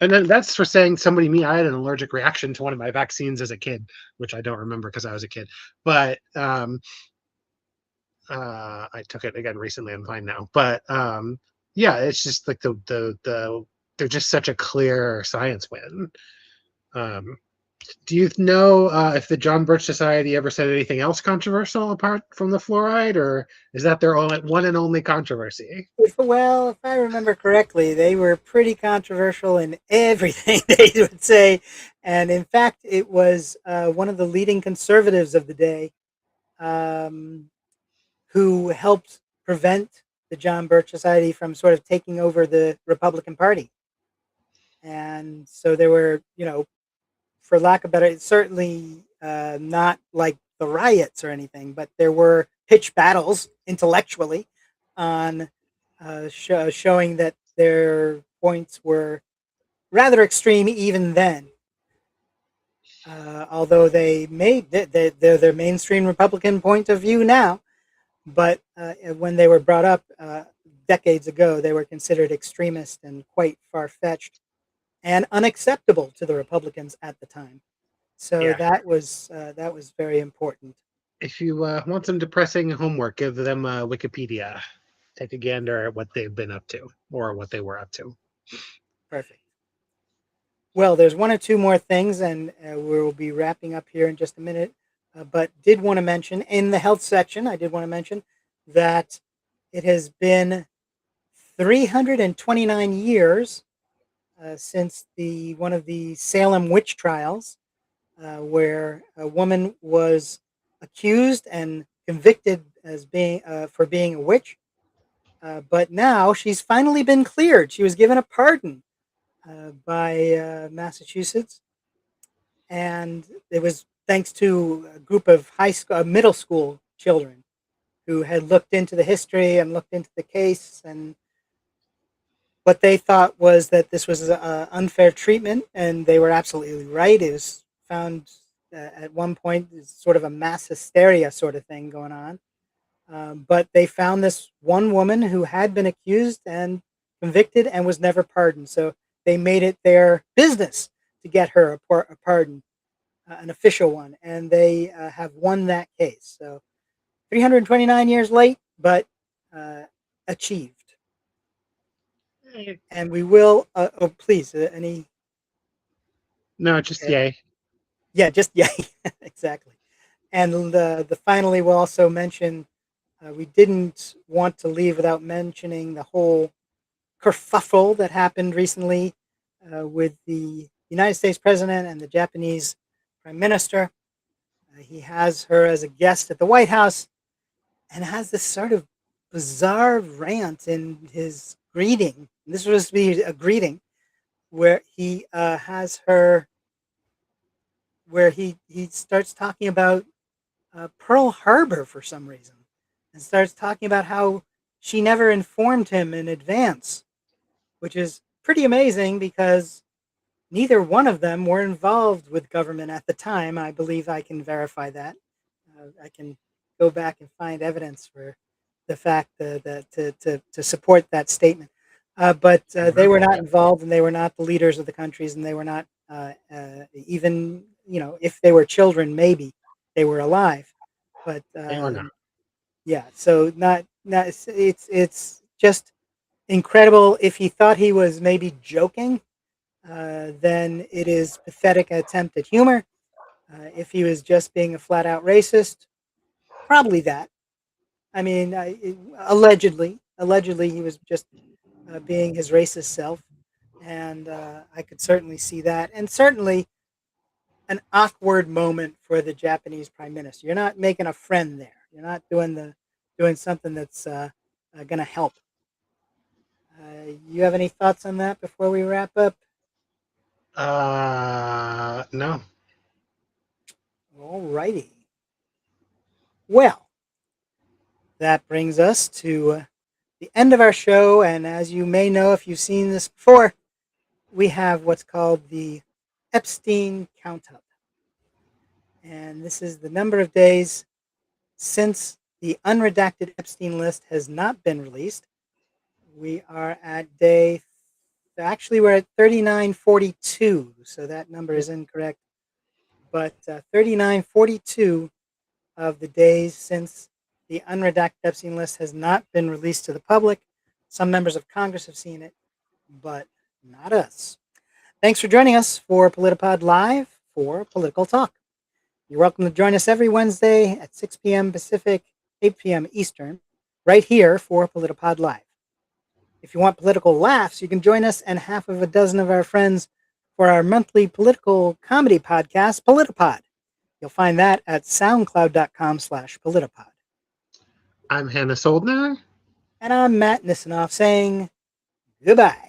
A: and then that's for saying somebody, me, I had an allergic reaction to one of my vaccines as a kid, which I don't remember because I was a kid. But I took it again recently. I'm fine now. But yeah, it's just like they're just such a clear science win. Um, do you know if the John Birch Society ever said anything else controversial apart from the fluoride, or is that their only one and only controversy?
B: If I remember correctly, they were pretty controversial in everything they would say. And in fact, it was one of the leading conservatives of the day, um, who helped prevent the John Birch Society from sort of taking over the Republican Party. And so there were, for lack of better, it's certainly not like the riots or anything, but there were pitched battles intellectually on showing that their points were rather extreme even then. Although they made they're their mainstream Republican point of view now, but when they were brought up decades ago, they were considered extremist and quite far-fetched and unacceptable to the Republicans at the time. So
A: Yeah.
B: that was very important.
A: If you want some depressing homework, give them Wikipedia. Take a gander at what they've been up to, or what they were up to.
B: Perfect. Well, there's one or two more things, and we'll be wrapping up here in just a minute. But did want to mention in the health section, I did want to mention that it has been 329 years since the one of the Salem witch trials, where a woman was accused and convicted as being for being a witch. But now she's finally been cleared. She was given a pardon by Massachusetts, and it was thanks to a group of middle school children who had looked into the history and looked into the case, and what they thought was that this was unfair treatment, and they were absolutely right. It was found at one point sort of a mass hysteria sort of thing going on. But they found this one woman who had been accused and convicted and was never pardoned. So they made it their business to get her a pardon, an official one, and they have won that case. So 329 years late, but uh, achieved. And we will. Oh, please, any?
A: No, just
B: Okay.
A: yay.
B: Yeah, just yeah, exactly. And the finally, we'll also mention. We didn't want to leave without mentioning the whole kerfuffle that happened recently with the United States president and the Japanese prime minister. He has her as a guest at the White House and has this sort of bizarre rant in his greeting. This was to be a greeting where he has her, where he starts talking about Pearl Harbor for some reason, and starts talking about how she never informed him in advance, which is pretty amazing because neither one of them were involved with government at the time. I believe I can verify that. I can go back and find evidence for the fact that to support that statement. But they were not involved, and they were not the leaders of the countries, and they were not even, if they were children, maybe they were alive. But
A: They were not.
B: yeah, so not it's just incredible. If he thought he was maybe joking, then it is pathetic attempt at humor. If he was just being a flat out racist, probably that. I mean, allegedly, he was just being his racist self, and I could certainly see that. And certainly, an awkward moment for the Japanese prime minister. You're not making a friend there. You're not doing something that's going to help. You have any thoughts on that before we wrap up?
A: No.
B: All righty. Well, that brings us to the end of our show. And as you may know, if you've seen this before, we have what's called the Epstein count up. And this is the number of days since the unredacted Epstein list has not been released. We are at we're at 3942. So that number is incorrect. But 3942 of the days since the unredacted Epstein list has not been released to the public. Some members of Congress have seen it, but not us. Thanks for joining us for PolitiPod Live for Political Talk. You're welcome to join us every Wednesday at 6 p.m. Pacific, 8 p.m. Eastern, right here for PolitiPod Live. If you want political laughs, you can join us and half of a dozen of our friends for our monthly political comedy podcast, PolitiPod. You'll find that at soundcloud.com/politipod.
A: I'm Hannah Soldner.
B: And I'm Matt Nisanoff saying goodbye.